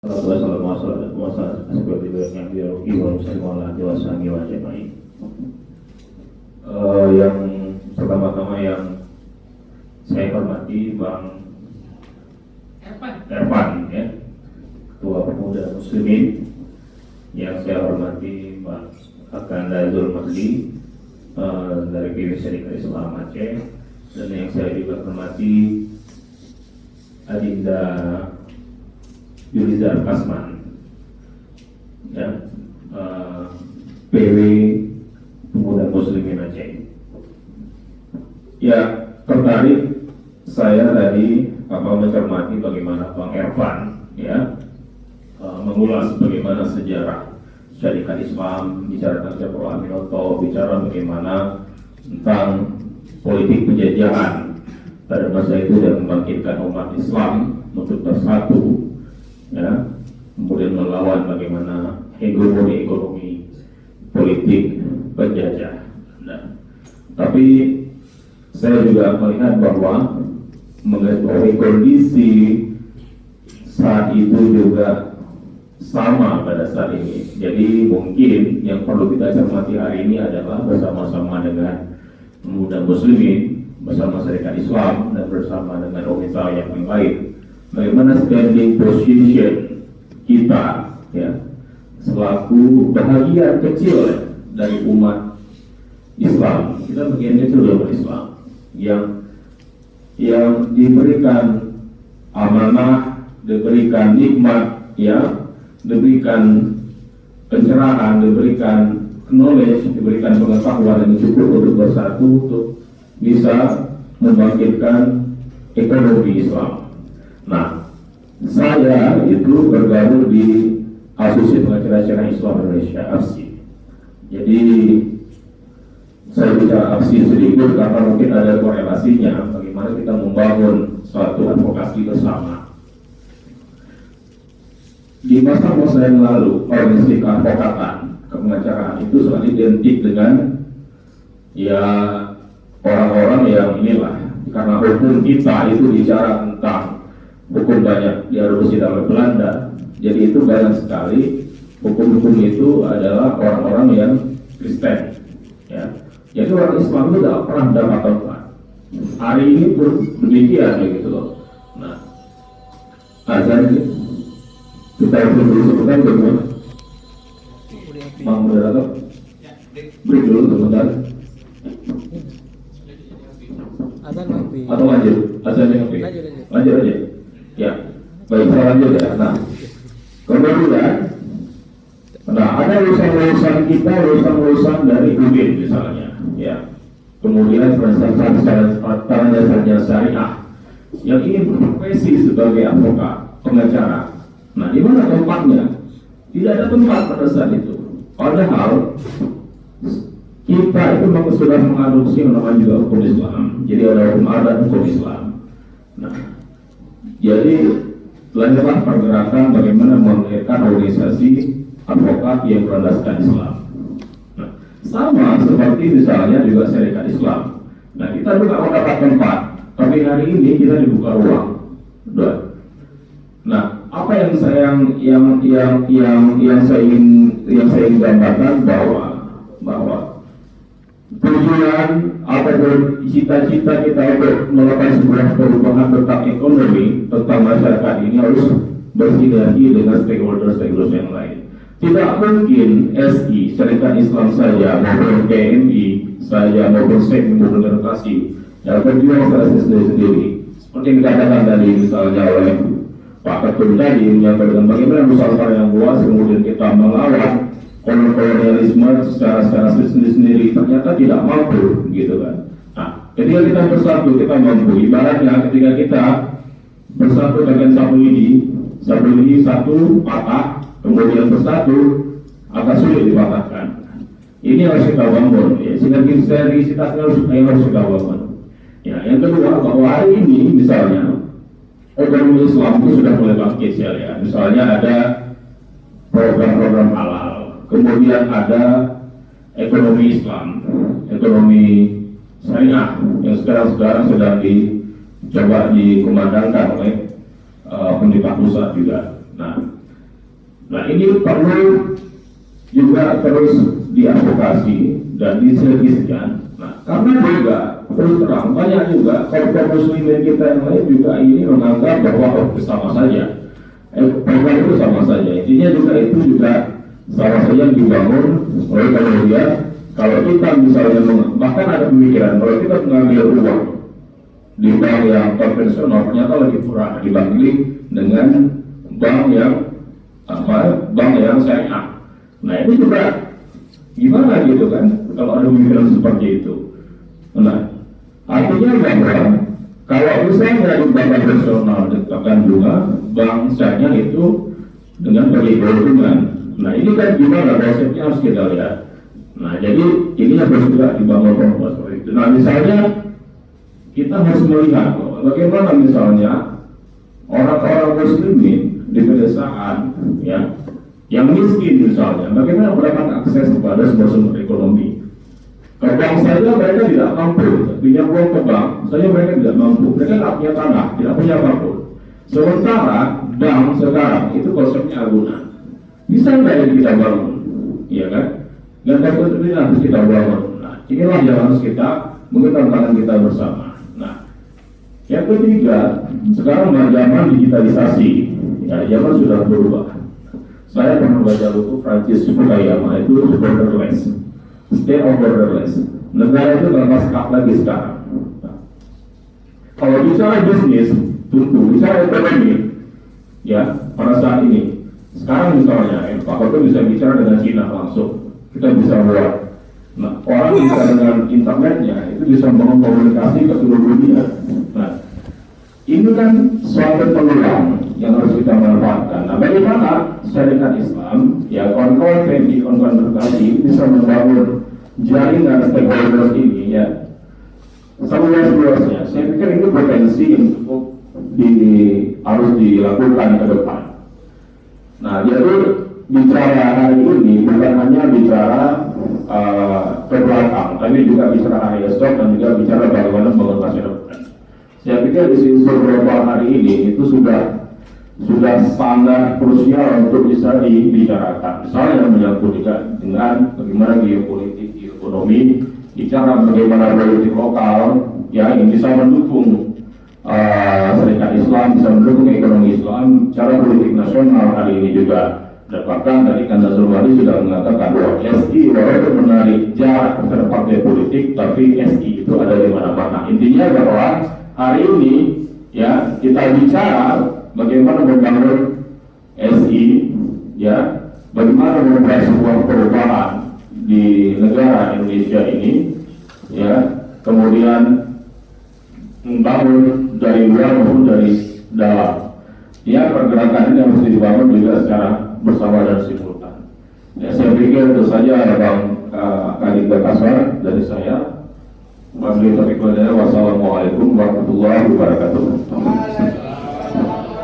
Yang pertama-tama yang saya hormati Bang Ervan, ya, Ketua Pemuda Muslimin. Yang saya hormati Pak Akanda Zulmadli dari PBB Syarikat Islam Aceh, dan yang saya juga hormati Adinda Yulizar Kasman, ya, PW Pemuda Muslimin Aceh. Ya, tertarik saya tadi mencermati bagaimana Bang Ervan, ya, mengulas bagaimana sejarah syarikat Islam, bicara tentang Syarul Aminoto, bicara bagaimana tentang politik penjajahan pada masa itu dan membangkitkan umat Islam untuk bersatu, ya, kemudian melawan bagaimana hegemoni ekonomi politik penjajah. Nah, tapi saya juga melihat bahwa mengetahui kondisi saat itu juga sama pada saat ini. Jadi mungkin yang perlu kita cermati hari ini adalah bersama-sama dengan pemuda muslimin, bersama Syarikat Islam, dan bersama dengan organisasi yang lain, bagaimana standing position kita, ya, selaku bahagian kecil dari umat Islam. Kita bagian kecil dari umat Islam yang diberikan amanah, diberikan nikmat, ya, diberikan pencerahan, diberikan knowledge, diberikan pengetahuan yang cukup untuk bersatu, untuk bisa membangkitkan ekonomi Islam. Nah, saya itu bergabung di Asosiasi Pengacara Syariah Islam Indonesia, APSI. Jadi saya bicara APSI sedikit karena mungkin ada korelasinya bagaimana kita membangun suatu advokasi bersama. Di masa-masa yang lalu, organisasi keadvokatan, kepengacaraan itu selalu identik dengan, ya, orang-orang yang inilah, karena hukum kita itu bicara tentang hukum banyak diadopsi dari Belanda. Jadi itu banyak sekali hukum-hukum itu adalah orang-orang yang Kristen, ya. Jadi orang Islam itu tidak pernah dapat tempat. Hari ini pun demikian, begitu loh. Nah, azan kita belum disebutkan bagaimana? Mang moderator, beri dulu sebentar. Azan mati. Atau lanjut? Azan yang lebih. Lanjut aja. Ya, baik, saya lanjut ya. Nah, kemudian, ada urusan-urusan kita, urusan-urusan dari UIN misalnya, ya. Kemudian standar syariah yang ingin berprofesi sebagai advokat, pengacara. Nah, di mana tempatnya? Tidak ada tempat pada saat itu. Padahal kita itu memang sudah mengadopsi namanya juga hukum Islam. Jadi ada hukum adat, hukum Islam. Nah, jadi lanjutlah pergerakan bagaimana menghadirkan organisasi advokat yang berlandaskan Islam. Nah, sama seperti misalnya juga Syarikat Islam. Nah, kita juga mendapat tempat, tapi hari ini kita dibuka ruang. Nah, apa yang saya ingin gambarkan bahwa tujuan ataupun cita-cita kita untuk melakukan sebuah perubahan tentang ekonomi, tentang masyarakat ini harus bersinergi dengan stakeholder yang lain. Tidak mungkin SI, Syarikat Islam saja, maupun PMI saja, maupun SEK, maupun organisasi yang berjuang secara sendiri. Seperti yang dikatakan tadi misalnya oleh Pak Ketum tadi, menyampaikan bagaimana Nusantara yang luas, kemudian kita melawan kolonialisme secara sendiri, ternyata tidak mampu, gitu kan. Nah, ketika kita bersatu, kita mampu. Ibaratnya ketika kita bersatu dengan sapu ini satu patah, kemudian bersatu agak sulit dipatahkan. Ini harus kita bangun, ya. Sinergisitasnya harus kita bangun. Ya, yang kedua, bahwa hari ini misalnya ekonomi Islam itu sudah mulai bangkit, ya. Misalnya ada program-program halal, kemudian ada ekonomi Islam, ekonomi syariah yang sekarang sedang dicoba dikumandangkan oleh pemerintah pusat juga. Nah, ini perlu juga terus diadvokasi dan diselidikkan. Nah, karena juga terus terang banyak juga kaum muslimin kita yang lain juga ini menganggap bahwa sama saja, program itu sama saja. Intinya juga itu juga salah satu yang dibangun oleh kemudian kalau kita misalnya bahkan ada pemikiran kalau kita mengambil uang di bank yang konvensional ternyata lebih murah dibanding dengan bank yang bank yang syariah. Nah ini juga gimana gitu kan kalau ada pemikiran seperti itu. Nah artinya bahwa kalau misalnya di bank konvensional ditetapkan bunga, bank syariah itu dengan perlindungan. Nah ini kan gimana konsepnya harus kita lihat. Nah jadi ini harus juga dibangun seperti itu. Nah misalnya kita harus melihat bagaimana misalnya orang-orang muslimin di pedesaan ya yang miskin misalnya, bagaimana mereka akses kepada sumber-sumber ekonomi. Ke bank saja mereka tidak mampu, pinjam uang ke bank saja mereka tidak mampu, mereka tidak punya tanah, tidak punya apapun. Sementara bank sekarang itu konsepnya agunan. Bisa nggak yang kita bangun, iya kan? Dan konsep ini harus kita bangun. Nah, inilah yang harus kita mengetengahkan kita bersama. Nah, yang ketiga, sekarang zaman digitalisasi, ya zaman sudah berubah. Saya pernah baca buku Francis Fukuyama itu borderless, state of borderless. Negara itu nggak masuk lagi sekarang. Nah, kalau bicara bisnis, tentu bicara ekonomi, ya pada saat ini. Sekarang misalnya, Pak Koto bisa bicara dengan Cina langsung, kita bisa buat. Nah, orang bisa dengan internetnya itu bisa membangun komunikasi ke seluruh dunia. Nah, ini kan suatu peluang yang harus kita manfaatkan. Nah, bagaimana syariat Islam, ya kawan-kawan PMI, kawan-kawan berkasi bisa membangun jaringan stakeholders ini, ya seluas-luasnya. Saya pikir itu potensi yang cukup harus dilakukan ke depan. Nah, jadi bicara hari ini bukan hanya bicara ke belakang, tapi juga bicara hari esok dan juga bicara bagaimana membangun masa depan. Saya pikir isu global hari ini itu sudah sangat krusial untuk bisa dibicarakan. Misalnya menyangkut juga dengan bagaimana geopolitik, geoekonomi, bicara bagaimana politik lokal, ya yang bisa mendukung Serikat Islam, bisa mendukung ekonomi Islam, cara politik nasional hari ini juga. Dan bahkan tadi Kanda Zulwadi sudah mengatakan bahwa SI walaupun menarik jarak terhadap partai politik, tapi SI itu ada di mana-mana. Intinya bahwa hari ini ya kita bicara bagaimana membangun SI, ya bagaimana membuat sebuah perubahan di negara Indonesia ini, ya kemudian membangun dari luar maupun dari dalam. Ya pergerakan ini harus dibangun juga secara bersama dan simultan. Ya saya pikir itu saja Bang Kadinda Kasar dari saya. Wassalamualaikum warahmatullahi wabarakatuh.